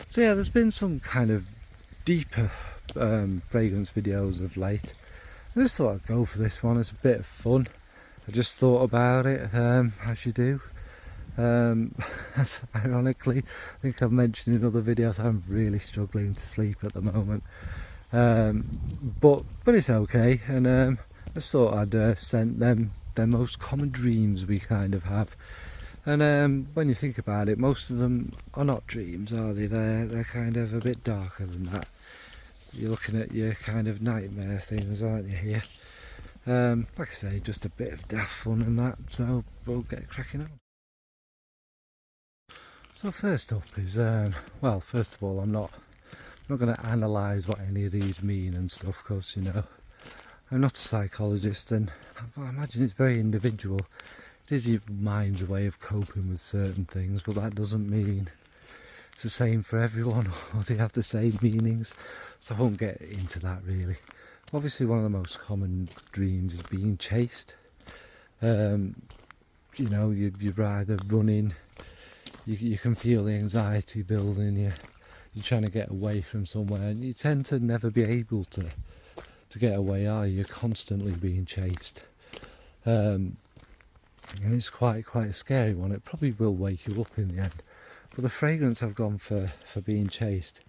So yeah, there's been some kind of deeper fragrance videos of late. I just thought I'd go for this one. It's a bit of fun. I just thought about it, as you do. Ironically, I think I've mentioned in other videos I'm really struggling to sleep at the moment. But it's okay, and I just thought I'd sent them the most common dreams we kind of have. And when you think about it, most of them are not dreams, are they? They're kind of a bit darker than that. You're looking at your kind of nightmare things, aren't you, here? Like I say, just a bit of daft fun and that, so we'll get cracking on. So first up is, well, first of all, I'm not going to analyse what any of these mean and stuff, because, you know, I'm not a psychologist, and I imagine it's very individual. It is your mind's way of coping with certain things, but that doesn't mean it's the same for everyone, or they have the same meanings, so I won't get into that really. Obviously one of the most common dreams is being chased. You know, you're either running, you can feel the anxiety building, you're trying to get away from somewhere, and you tend to never be able to get away, are you? You're constantly being chased. And it's quite a scary one. It probably will wake you up in the end. But the fragrance I've gone for being chased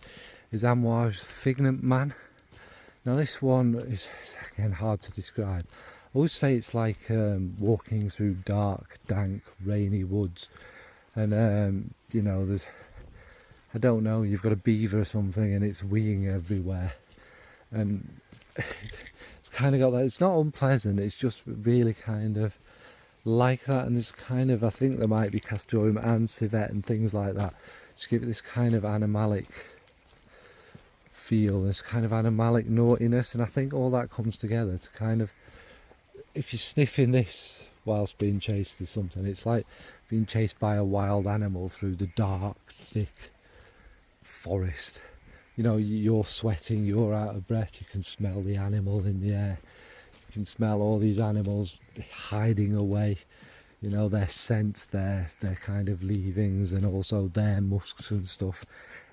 is Amouage Figment Man. Now this one is, again, hard to describe. I would say it's like walking through dark, dank, rainy woods, and you know, there's, I don't know, you've got a beaver or something and it's weeing everywhere, and it's kind of got that. It's not unpleasant, it's just really kind of like that, and there's kind of, I think there might be castoreum and civet and things like that, just give it this kind of animalic feel, this kind of animalic naughtiness, and I think all that comes together to kind of, if you're sniffing this whilst being chased or something, it's like being chased by a wild animal through the dark, thick forest. You know, you're sweating, you're out of breath, you can smell the animal in the air, you can smell all these animals hiding away, you know, their scents, their kind of leavings, and also their musks and stuff.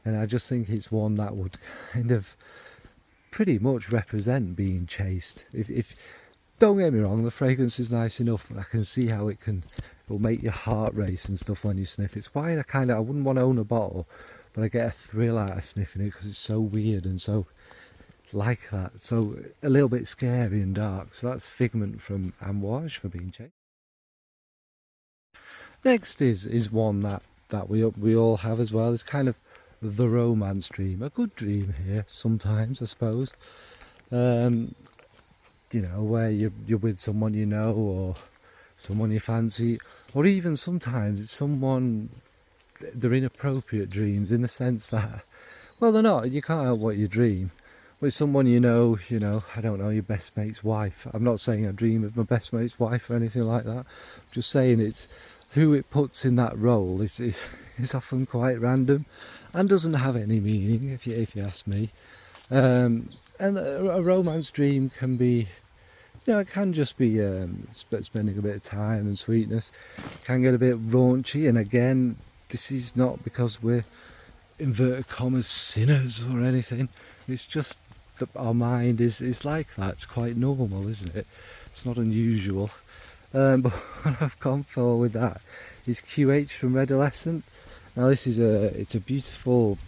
And I just think it's one that would kind of pretty much represent being chased. If don't get me wrong, the fragrance is nice enough, but I can see how it'll make your heart race and stuff when you sniff. It's why I wouldn't want to own a bottle, but I get a thrill out of sniffing it because it's so weird and so like that, so a little bit scary and dark. So that's Figment from Amouage for being chased. Next is one that we all have as well. It's kind of the romance dream, a good dream here sometimes, I suppose. You know, where you're with someone you know, or someone you fancy, or even sometimes it's someone, they're inappropriate dreams in the sense that, well, they're not, you can't help what you dream. With someone you know, I don't know, your best mate's wife. I'm not saying I dream of my best mate's wife or anything like that. I'm just saying it's who it puts in that role is often quite random and doesn't have any meaning, if you ask me. And a romance dream can be, you know, it can just be spending a bit of time and sweetness. It can get a bit raunchy, and again, this is not because we're inverted commas sinners or anything. It's just that our mind is like that. It's quite normal, isn't it? It's not unusual. But what I've gone for with that is QH from Redolescent. Now this is it's a beautiful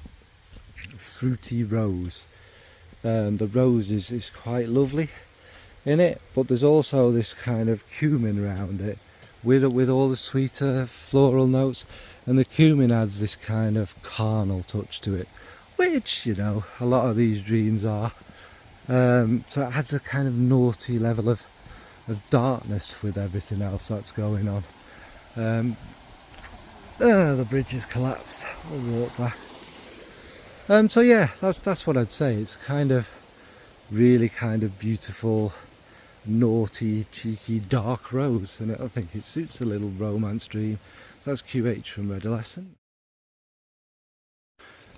fruity rose. The rose is quite lovely in it, but there's also this kind of cumin around it with all the sweeter floral notes, and the cumin adds this kind of carnal touch to it, which, you know, a lot of these dreams are. So it adds a kind of naughty level of darkness with everything else that's going on. The bridge has collapsed. We'll walk back. So yeah, that's what I'd say. It's kind of really kind of beautiful, naughty, cheeky, dark rose, and I think it suits a little romance dream. So that's QH from Redolescent.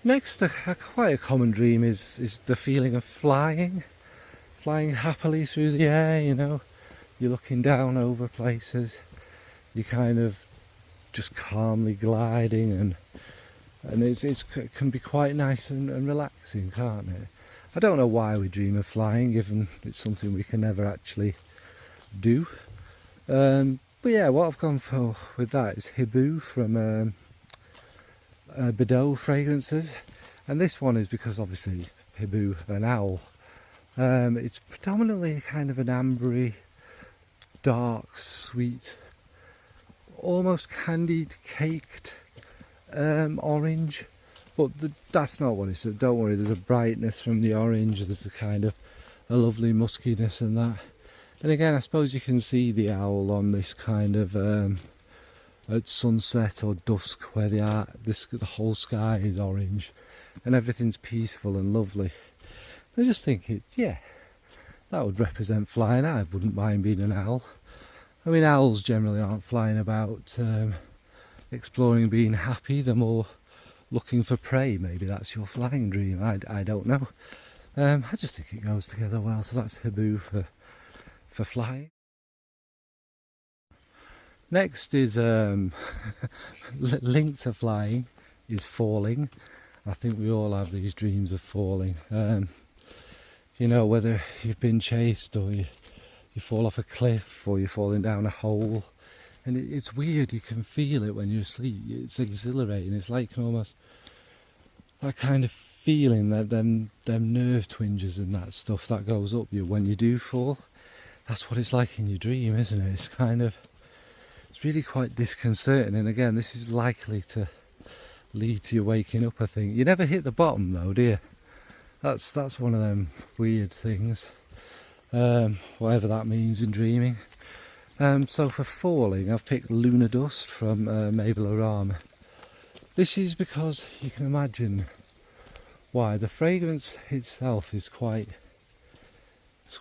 Next, quite a common dream is the feeling of flying happily through the air. You know, you're looking down over places, you kind of just calmly gliding, and it can be quite nice and relaxing, can't it? I don't know why we dream of flying, given it's something we can never actually do. But yeah, what I've gone for with that is Hibou from BedeauX fragrances, and this one is because obviously Hibou, an owl. It's predominantly kind of an ambery, dark, sweet, almost candied caked orange, but that's not what it's. Don't worry, there's a brightness from the orange, there's a kind of a lovely muskiness and that. And again, I suppose you can see the owl on this kind of at sunset or dusk, where the whole sky is orange and everything's peaceful and lovely. I just think that would represent flying. I wouldn't mind being an owl. I mean, owls generally aren't flying about exploring, being happy. They're more looking for prey. Maybe that's your flying dream. I don't know. I just think it goes together well. So that's Hibou for flying. Next is linked to flying is falling. I think we all have these dreams of falling. You know, whether you've been chased or you fall off a cliff or you're falling down a hole, and it's weird. You can feel it when you're asleep. It's exhilarating. It's like almost that kind of feeling, that them nerve twinges and that stuff that goes up you when you do fall. That's what it's like in your dream, isn't it? It's really quite disconcerting. And again, this is likely to lead to you waking up, I think. You never hit the bottom though, do you? That's one of them weird things, whatever that means in dreaming. So for falling, I've picked Lunar Dust from Mabelle. This is because you can imagine why. The fragrance itself is quite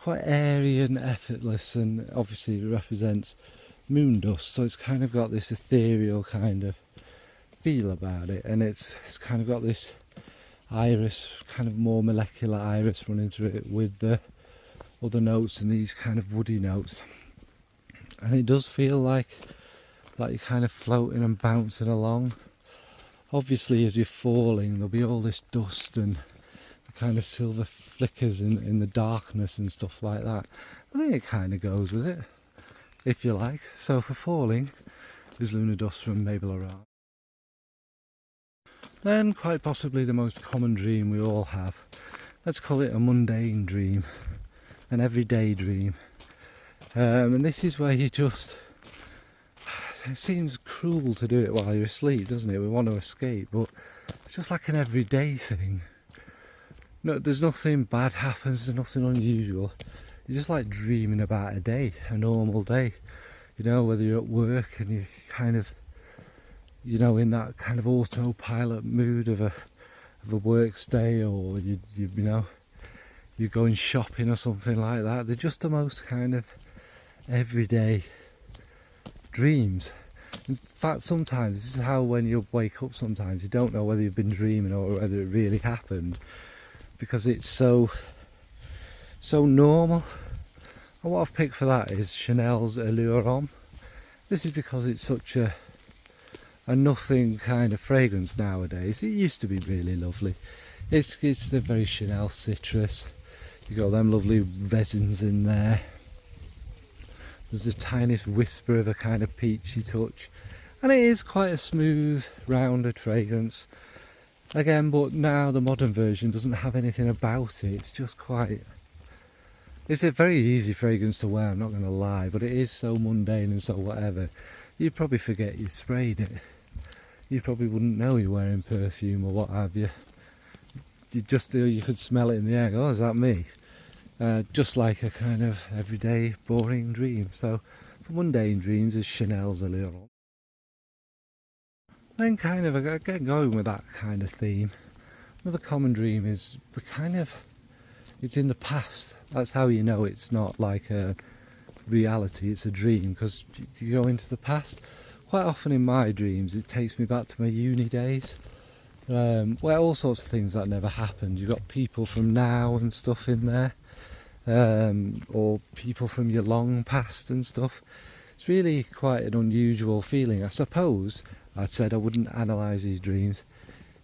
airy and effortless, and obviously it represents moon dust, so it's kind of got this ethereal kind of feel about it, and it's kind of got this iris, kind of more molecular iris running through it, with the other notes and these kind of woody notes, and it does feel like you're kind of floating and bouncing along. Obviously as you're falling there'll be all this dust and the kind of silver flickers in the darkness and stuff like that. I think it kind of goes with it, if you like. So for falling is Lunar Dust from Mabelle. Then quite possibly the most common dream we all have. Let's call it a mundane dream, an everyday dream. And this is where you just... It seems cruel to do it while you're asleep, doesn't it? We want to escape, but it's just like an everyday thing. No, there's nothing bad happens, there's nothing unusual. You're just like dreaming about a day, a normal day. You know, whether you're at work and you kind of, you know, in that kind of autopilot mood of a work day, or you know, you're going shopping or something like that. They're just the most kind of everyday dreams. In fact, sometimes this is how, when you wake up, sometimes you don't know whether you've been dreaming or whether it really happened, because it's so normal. And what I've picked for that is Chanel's Allure Homme. This is because it's such a nothing kind of fragrance nowadays. It used to be really lovely. It's the very Chanel citrus. You got them lovely resins in there. There's the tiniest whisper of a kind of peachy touch, and it is quite a smooth, rounded fragrance. Again, but now the modern version doesn't have anything about it. It's just quite... It's a very easy fragrance to wear, I'm not going to lie, but it is so mundane and so whatever. You'd probably forget you sprayed it. You probably wouldn't know you're wearing perfume or what have you. You could smell it in the air. Oh, is that me? Just like a kind of everyday boring dream. So for mundane dreams is Chanel's Allure. Then kind of again going with that kind of theme, another common dream is it's in the past. That's how you know it's not like a reality, it's a dream, because you go into the past. Quite often in my dreams it takes me back to my uni days, where all sorts of things that never happened. You've got people from now and stuff in there, or people from your long past and stuff. It's really quite an unusual feeling. I suppose I'd said I wouldn't analyse these dreams.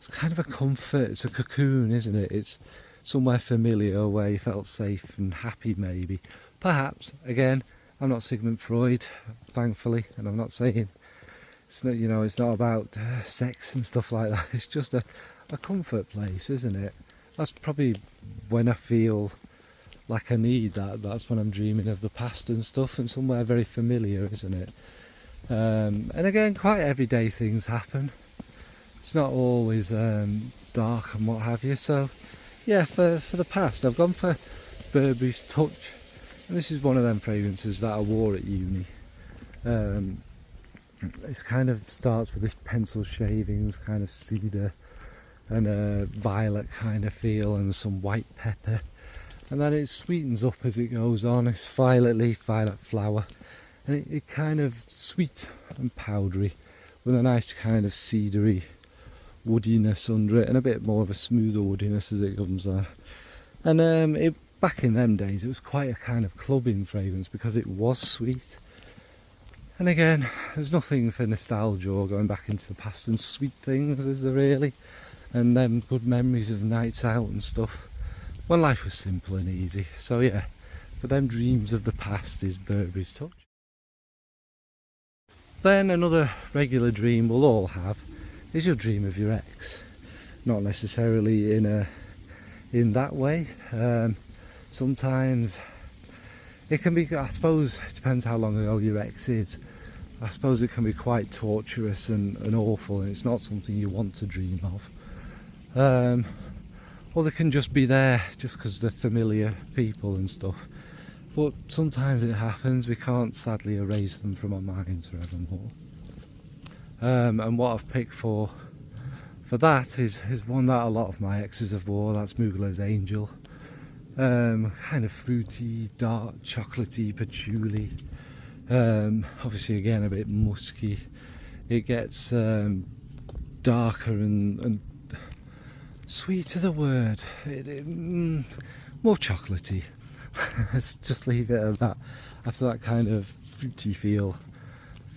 it's kind of a comfort, it's a cocoon, isn't it? It's somewhere familiar where you felt safe and happy maybe. Perhaps, again, I'm not Sigmund Freud, thankfully, and I'm not saying it's not, you know, it's not about sex and stuff like that. It's just a comfort place, isn't it? That's probably when I feel like I need that. That's when I'm dreaming of the past and stuff, and somewhere very familiar, isn't it? And again, quite everyday things happen. It's not always dark and what have you. So yeah, for the past, I've gone for Burberry's Touch, and this is one of them fragrances that I wore at uni. It kind of starts with this pencil shavings, kind of cedar and a violet kind of feel, and some white pepper, and then it sweetens up as it goes on. It's violet leaf, violet flower, and it kind of sweet and powdery with a nice kind of cedary woodiness under it, and a bit more of a smoother woodiness as it comes there. And back in them days, it was quite a kind of clubbing fragrance because it was sweet. And again, there's nothing for nostalgia or going back into the past and sweet things, is there really? And good memories of nights out and stuff when life was simple and easy. So yeah, for them dreams of the past is Burberry's Touch. Then another regular dream we'll all have is your dream of your ex. Not necessarily in that way. Sometimes it can be, I suppose, it depends how long ago your ex is. I suppose it can be quite torturous and awful, and it's not something you want to dream of. Or they can just be there just because they're familiar people and stuff. But sometimes it happens, we can't sadly erase them from our minds forevermore. And what I've picked for that is one that a lot of my exes have wore. That's Mugler's Angel. Kind of fruity, dark, chocolatey, patchouli. Obviously again a bit musky. It gets darker and sweet of the word. More chocolatey. Let's just leave it at that. After that kind of fruity feel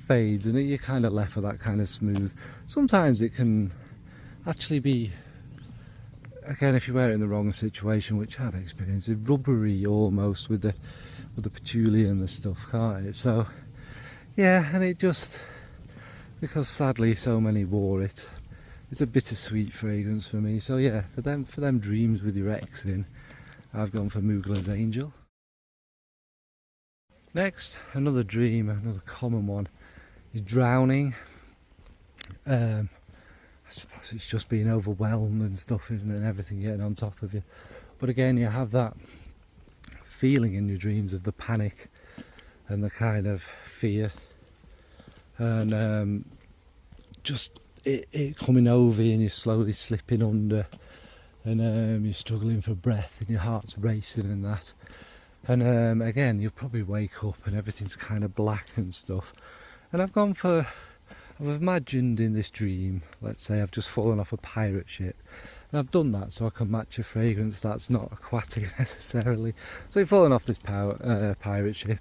fades, and you're kind of left with that kind of smooth. Sometimes it can actually be, again, if you wear it in the wrong situation, which I've experienced, it's rubbery almost with the patchouli and the stuff, can't it? So yeah, and it just, because sadly so many wore it, it's a bittersweet fragrance for me. So yeah, for them dreams with your ex in, I've gone for Mugler's Angel. Next, another dream, another common one, is drowning. I suppose it's just being overwhelmed and stuff, isn't it, and everything getting on top of you. But again, you have that feeling in your dreams of the panic and the kind of fear, and just it coming over you, and you're slowly slipping under, and you're struggling for breath and your heart's racing and that. And again, you'll probably wake up and everything's kind of black and stuff. And I've imagined in this dream, let's say I've just fallen off a pirate ship, and I've done that so I can match a fragrance that's not aquatic necessarily. So you've fallen off this pirate ship.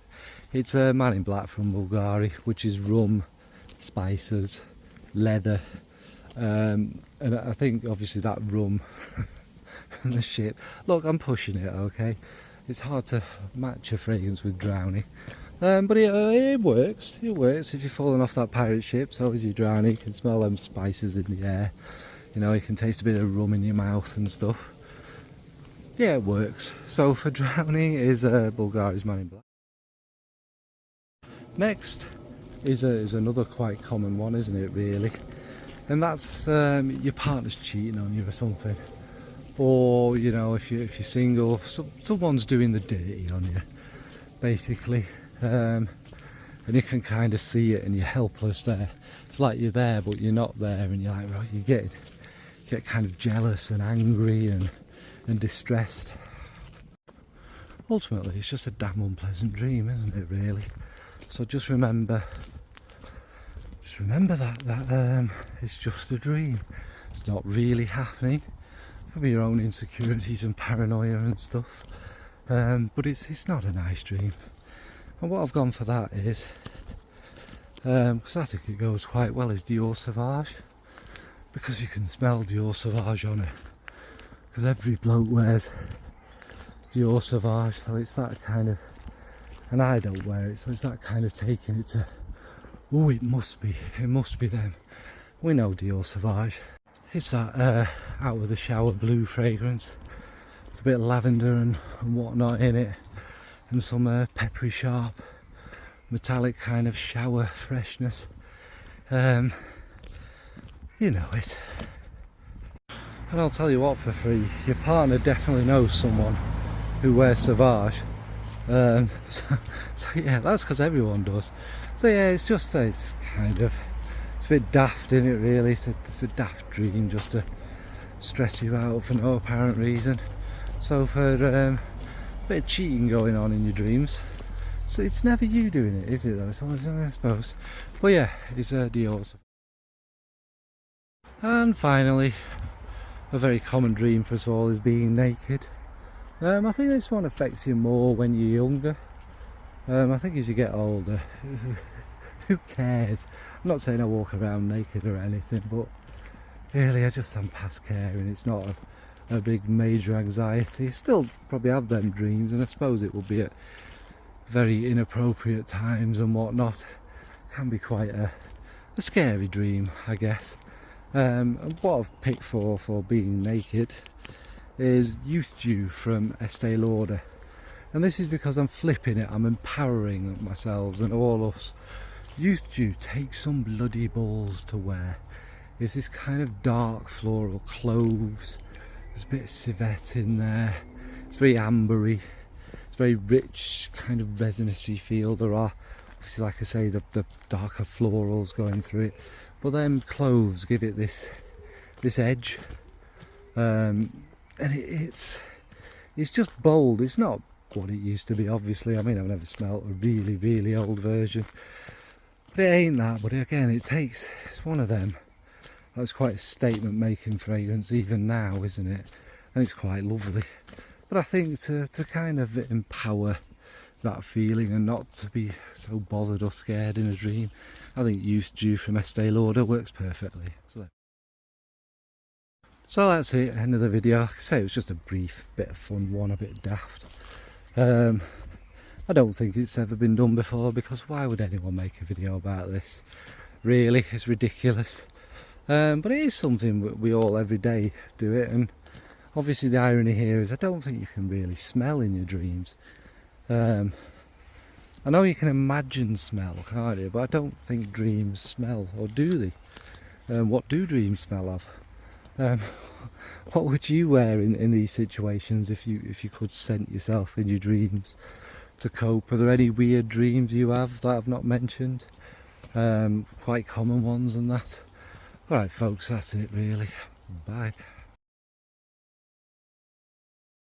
It's a Man in Black from Bvlgari, which is rum, spices, leather, and I think obviously that rum and the ship. Look, I'm pushing it, okay? It's hard to match a fragrance with drowning. But it works. It works if you're falling off that pirate ship. So as you're drowning, you can smell them spices in the air. You know, you can taste a bit of rum in your mouth and stuff. Yeah, it works. So for drowning is Bvlgari's Man in Black. Next is another quite common one, isn't it, really? And that's your partner's cheating on you or something. Or, you know, if you're single, someone's doing the dirty on you, basically. And you can kind of see it and you're helpless there. It's like you're there but you're not there, and you're like, well, you get kind of jealous and angry and distressed. Ultimately, it's just a damn unpleasant dream, isn't it, really? So just remember that it's just a dream. It's not really happening. Could be your own insecurities and paranoia and stuff, but it's not a nice dream. And what I've gone for that is, because I think it goes quite well, is Dior Sauvage. because you can smell Dior Sauvage on it, because every bloke wears Dior Sauvage, so it's that kind of, and I don't wear it, so it's that kind of taking it to, oh, it must be them. We know Dior Sauvage. It's that out of the shower blue fragrance. It's a bit of lavender and whatnot in it, and some peppery sharp metallic kind of shower freshness. You know it. And I'll tell you what, for free, your partner definitely knows someone who wears Sauvage. So yeah, that's because everyone does. So yeah, it's just it's kind of, it's a bit daft, isn't it, really? It's a daft dream just to stress you out for no apparent reason. So for a bit of cheating going on in your dreams, so it's never you doing it, is it though? It's always, I suppose. But yeah, it's Dior's. And finally, a very common dream for us all is being naked. I think this one affects you more when you're younger. I think as you get older, who cares? I'm not saying I walk around naked or anything, but really I'm past caring. It's not a big major anxiety. Still probably have them dreams, and I suppose it will be at very inappropriate times and whatnot. Can be quite a scary dream, I guess. And what I've picked for being naked is Youth Dew from Estee Lauder, and this is because I'm flipping it, I'm empowering myself and all us. Youth Dew takes some bloody balls to wear. It's this kind of dark floral cloves, there's a bit of civet in there, it's very ambery, it's very rich kind of resinousy feel. There are obviously, like I say, the darker florals going through it, but then cloves give it this edge. And it's just bold. It's not what it used to be, obviously. I mean, I've never smelled a really old version, but it ain't that. But again, it's one of them that's quite a statement making fragrance even now, isn't it? And it's quite lovely. But I think to kind of empower that feeling and not to be so bothered or scared in a dream, I think Youth Dew from Estee Lauder works perfectly. So that's it, end of the video. Like I say, it was just a brief bit of fun one, a bit daft. I don't think it's ever been done before, because why would anyone make a video about this? Really, it's ridiculous. But it is something we all every day do it, and obviously the irony here is I don't think you can really smell in your dreams. I know you can imagine smell, can't you? But I don't think dreams smell, or do they? What do dreams smell of? What would you wear in these situations if you could scent yourself in your dreams to cope? Are there any weird dreams you have that I've not mentioned? Quite common ones and that. Alright folks, that's it really. Bye.